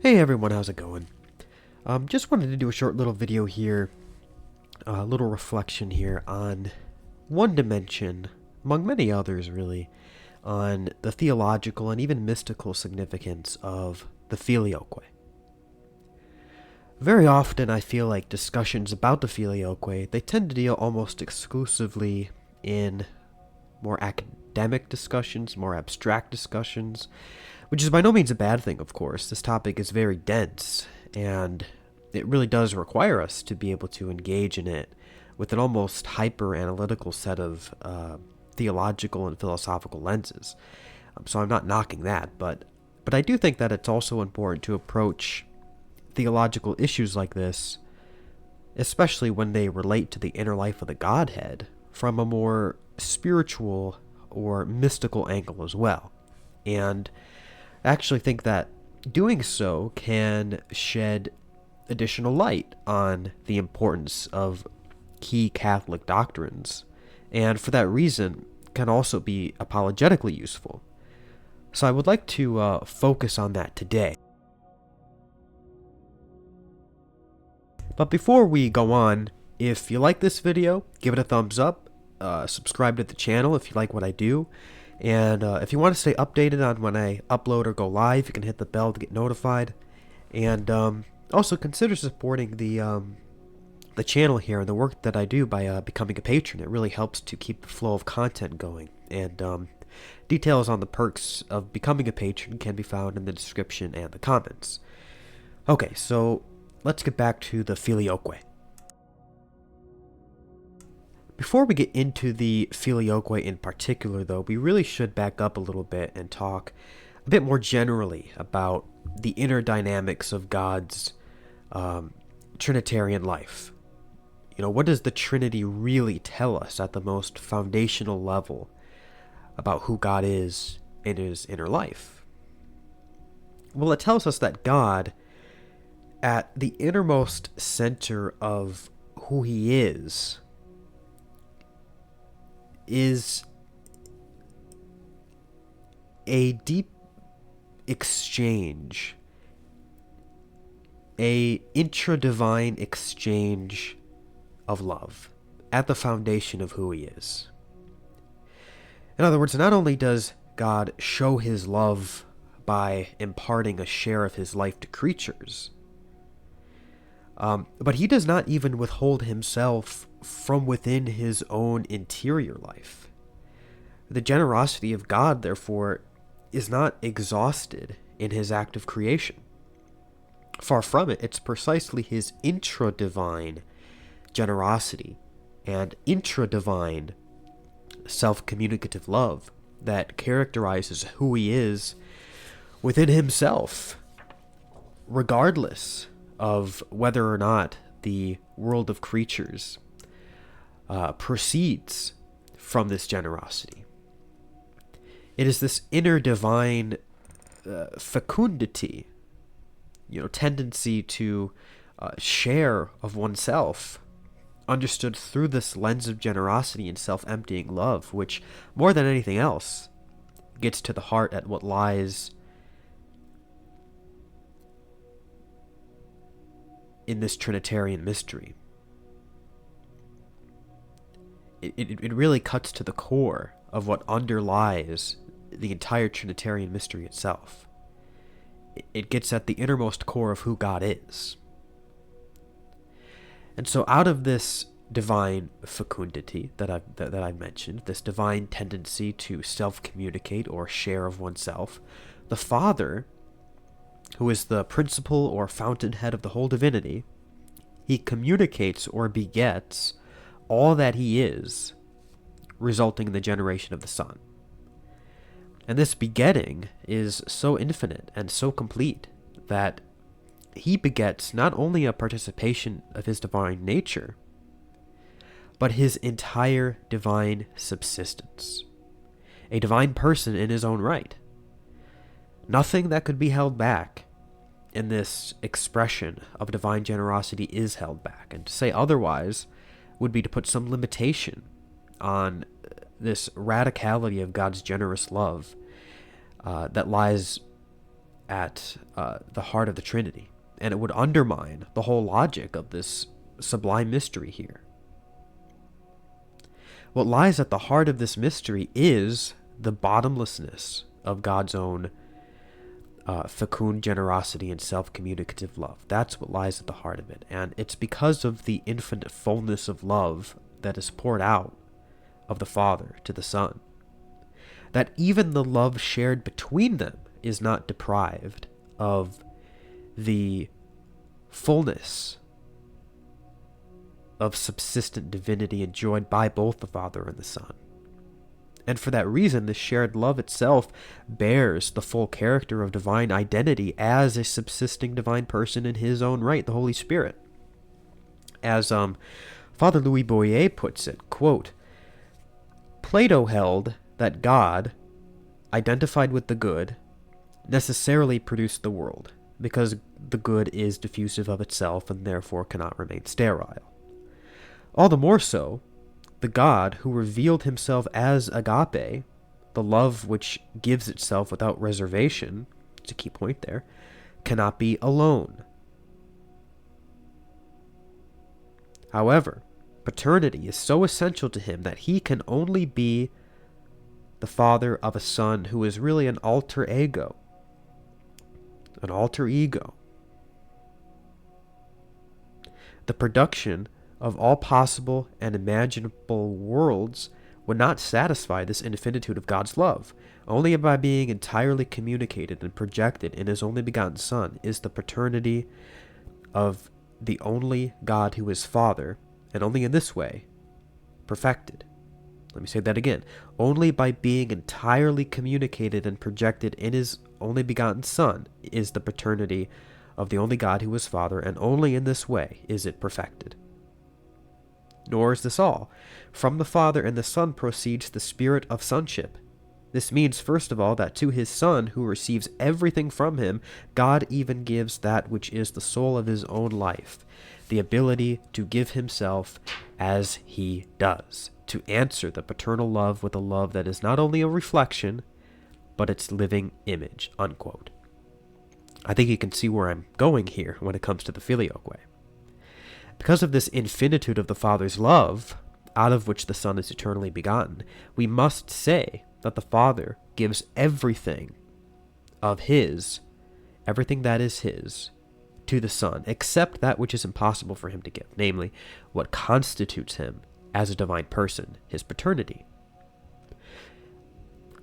Hey everyone, how's it going? Just wanted to do a short little video here, a little reflection here on one dimension, among many others really, on the theological and even mystical significance of the Filioque. Very often I feel like discussions about the Filioque, they tend to deal almost exclusively in more academic discussions, more abstract discussions, which is by no means a bad thing, of course. This topic is very dense, and it really does require us to be able to engage in it with an almost hyper-analytical set of theological and philosophical lenses. So I'm not knocking that, but I do think that it's also important to approach theological issues like this, especially when they relate to the inner life of the Godhead, from a more spiritual or mystical angle as well. And I actually think that doing so can shed additional light on the importance of key Catholic doctrines, and for that reason can also be apologetically useful. So I would like to focus on that today. But before we go on, if you like this video, give it a thumbs up, subscribe to the channel if you like what I do, and if you want to stay updated on when I upload or go live, you can hit the bell to get notified. And also consider supporting the channel here and the work that I do by becoming a patron. It really helps to keep the flow of content going. And details on the perks of becoming a patron can be found in the description and the comments. Okay, so let's get back to the Filioque. Before we get into the Filioque in particular, though, we really should back up a little bit and talk a bit more generally about the inner dynamics of God's Trinitarian life. You know, what does the Trinity really tell us at the most foundational level about who God is in his inner life? Well, it tells us that God, at the innermost center of who he is a deep exchange, a intra-divine exchange of love at the foundation of who he is. In other words, not only does God show his love by imparting a share of his life to creatures, but he does not even withhold himself from within his own interior life. The generosity of God, therefore, is not exhausted in his act of creation. Far from it, it's precisely his intra-divine generosity and intra-divine self-communicative love that characterizes who he is within himself, regardless of whether or not the world of creatures proceeds from this generosity. It is this inner divine fecundity, tendency to share of oneself, understood through this lens of generosity and self-emptying love, which, more than anything else, gets to the heart at what lies in this Trinitarian mystery. It really cuts to the core of what underlies the entire Trinitarian mystery itself. It gets at the innermost core of who God is. And so out of this divine fecundity that I mentioned, this divine tendency to self-communicate or share of oneself, the Father, who is the principle or fountainhead of the whole divinity, he communicates or begets all that he is, resulting in the generation of the Son. And this begetting is so infinite and so complete that he begets not only a participation of his divine nature, but his entire divine subsistence, a divine person in his own right. Nothing that could be held back in this expression of divine generosity is held back, and to say otherwise would be to put some limitation on this radicality of God's generous love that lies at the heart of the Trinity, and it would undermine the whole logic of this sublime mystery here. What lies at the heart of this mystery is the bottomlessness of God's own fecund generosity and self-communicative love. That's what lies at the heart of it. And it's because of the infinite fullness of love that is poured out of the Father to the Son that even the love shared between them is not deprived of the fullness of subsistent divinity enjoyed by both the Father and the Son. And for that reason, the shared love itself bears the full character of divine identity as a subsisting divine person in his own right, the Holy Spirit. As Father Louis Boyer puts it, quote, Plato held that God, identified with the good, necessarily produced the world, because the good is diffusive of itself and therefore cannot remain sterile. All the more so, the God who revealed himself as agape, the love which gives itself without reservation, it's a key point there, cannot be alone. However, paternity is so essential to him that he can only be the father of a son who is really an alter ego, an alter ego. The production of all possible and imaginable worlds would not satisfy this infinitude of God's love. Only by being entirely communicated and projected in his only begotten Son is the paternity of the only God who is Father, and only in this way, perfected. Let me say that again. Only by being entirely communicated and projected in his only begotten Son is the paternity of the only God who is Father, and only in this way is it perfected. Nor is this all. From the Father and the Son proceeds the spirit of sonship. This means, first of all, that to his Son, who receives everything from him, God even gives that which is the soul of his own life, the ability to give himself as he does, to answer the paternal love with a love that is not only a reflection, but its living image, unquote. I think you can see where I'm going here when it comes to the Filioque. Because of this infinitude of the Father's love, out of which the Son is eternally begotten, we must say that the Father gives everything of his, everything that is his, to the Son, except that which is impossible for him to give, namely, what constitutes him as a divine person, his paternity.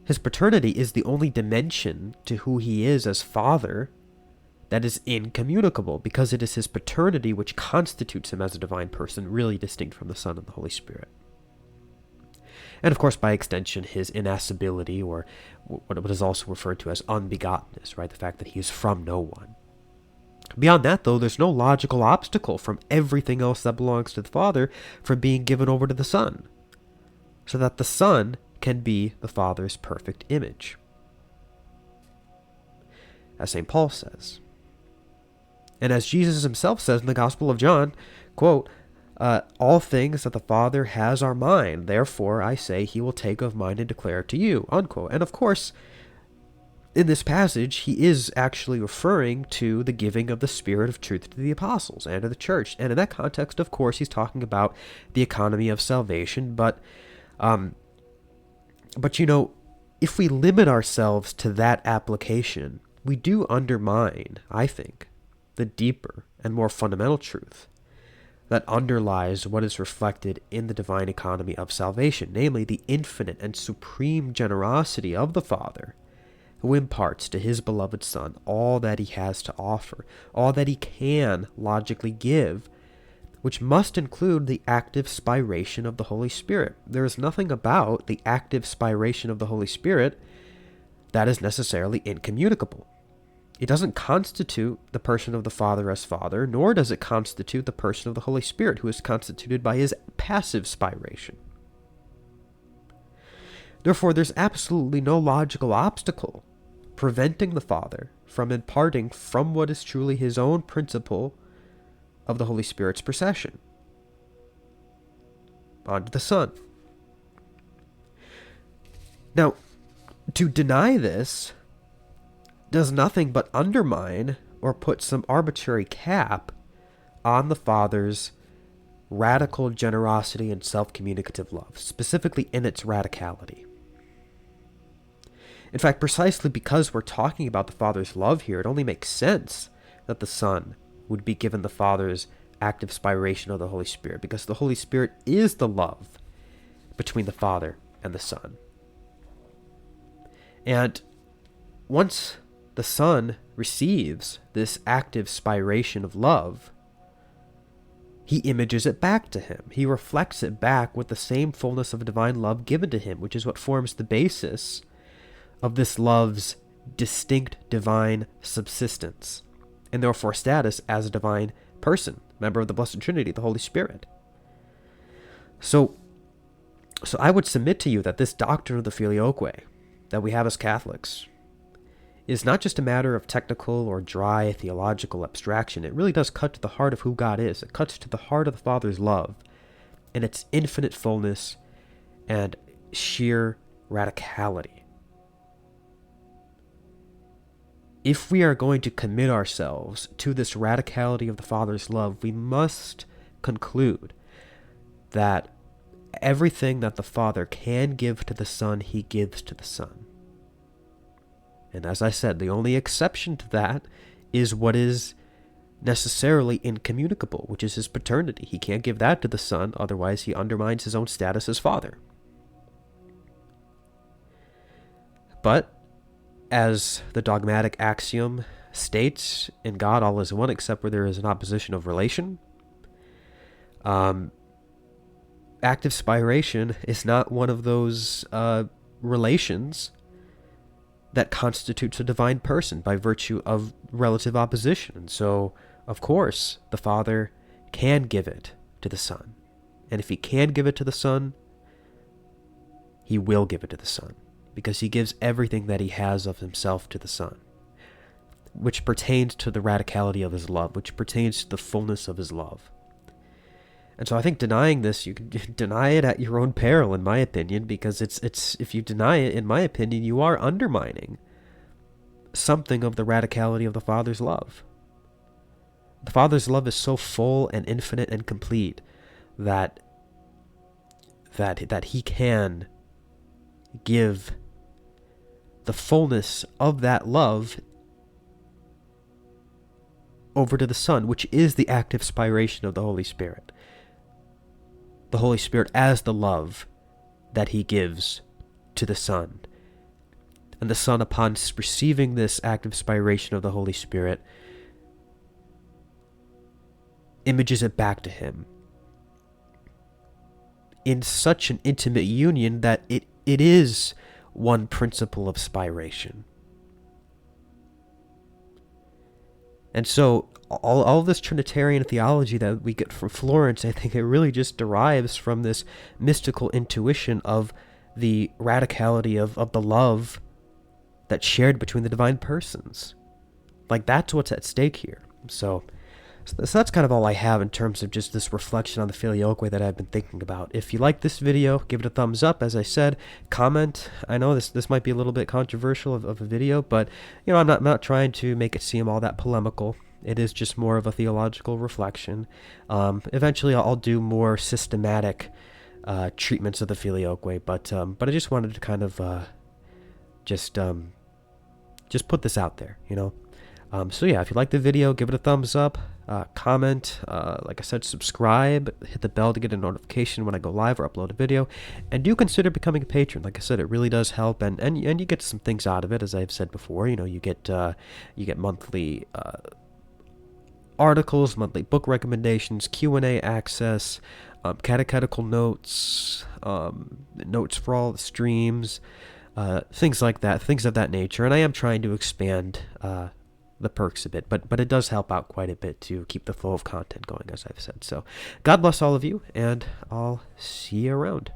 His paternity is the only dimension to who he is as Father that is incommunicable, because it is his paternity which constitutes him as a divine person, really distinct from the Son and the Holy Spirit. And of course, by extension, his innascibility, or what is also referred to as unbegottenness, right? The fact that he is from no one. Beyond that, though, there's no logical obstacle from everything else that belongs to the Father from being given over to the Son, so that the Son can be the Father's perfect image. As St. Paul says. And as Jesus himself says in the Gospel of John, quote, all things that the Father has are mine. Therefore, I say he will take of mine and declare it to you, unquote. And of course, in this passage, he is actually referring to the giving of the Spirit of truth to the apostles and to the church. And in that context, of course, he's talking about the economy of salvation. But you know, if we limit ourselves to that application, we do undermine, I think, the deeper and more fundamental truth that underlies what is reflected in the divine economy of salvation, namely the infinite and supreme generosity of the Father, who imparts to his beloved Son all that he has to offer, all that he can logically give, which must include the active spiration of the Holy Spirit. There is nothing about the active spiration of the Holy Spirit that is necessarily incommunicable. It doesn't constitute the person of the Father as Father, nor does it constitute the person of the Holy Spirit, who is constituted by his passive spiration. Therefore, there's absolutely no logical obstacle preventing the Father from imparting from what is truly his own principle of the Holy Spirit's procession onto the Son. Now, to deny this does nothing but undermine or put some arbitrary cap on the Father's radical generosity and self-communicative love, specifically in its radicality. In fact, precisely because we're talking about the Father's love here, it only makes sense that the Son would be given the Father's active spiration of the Holy Spirit, because the Holy Spirit is the love between the Father and the Son. And once the Son receives this active spiration of love, he images it back to him. He reflects it back with the same fullness of divine love given to him, which is what forms the basis of this love's distinct divine subsistence, and therefore status as a divine person, member of the Blessed Trinity, the Holy Spirit. So I would submit to you that this doctrine of the Filioque that we have as Catholics is not just a matter of technical or dry theological abstraction. It really does cut to the heart of who God is. It cuts to the heart of the Father's love and its infinite fullness and sheer radicality. If we are going to commit ourselves to this radicality of the Father's love, we must conclude that everything that the Father can give to the Son, he gives to the Son. And as I said, the only exception to that is what is necessarily incommunicable, which is his paternity. He can't give that to the Son, otherwise he undermines his own status as Father. But, as the dogmatic axiom states, in God all is one except where there is an opposition of relation. Active spiration is not one of those relations that constitutes a divine person by virtue of relative opposition. And so, of course, the Father can give it to the Son. And if he can give it to the Son, he will give it to the Son, because he gives everything that he has of himself to the Son, which pertains to the radicality of his love, which pertains to the fullness of his love. And so I think denying this, you can deny it at your own peril, in my opinion, because it's if you deny it, in my opinion, you are undermining something of the radicality of the Father's love. The Father's love is so full and infinite and complete that he can give the fullness of that love over to the Son, which is the active spiration of the Holy Spirit. The Holy Spirit as the love that he gives to the Son. And the Son, upon receiving this active spiration of the Holy Spirit, images it back to him in such an intimate union that it is one principle of spiration. And so all of this Trinitarian theology that we get from Florence, I think it really just derives from this mystical intuition of the radicality of the love that's shared between the divine persons. Like, that's what's at stake here. So that's kind of all I have in terms of just this reflection on the Filioque that I've been thinking about. If you like this video, give it a thumbs up. As I said, comment. I know this might be a little bit controversial of a video, but I'm not trying to make it seem all that polemical. It is just more of a theological reflection. Eventually, I'll do more systematic treatments of the Filioque, but I just wanted to kind of just put this out there, So yeah, if you like the video, give it a thumbs up, comment, like I said, subscribe, hit the bell to get a notification when I go live or upload a video, and do consider becoming a patron. Like I said, it really does help, and you get some things out of it, as I've said before. You get monthly articles, monthly book recommendations, Q&A access, catechetical notes, notes for all the streams, things like that, things of that nature. And I am trying to expand the perks a bit, but it does help out quite a bit to keep the flow of content going, as I've said. So God bless all of you, and I'll see you around.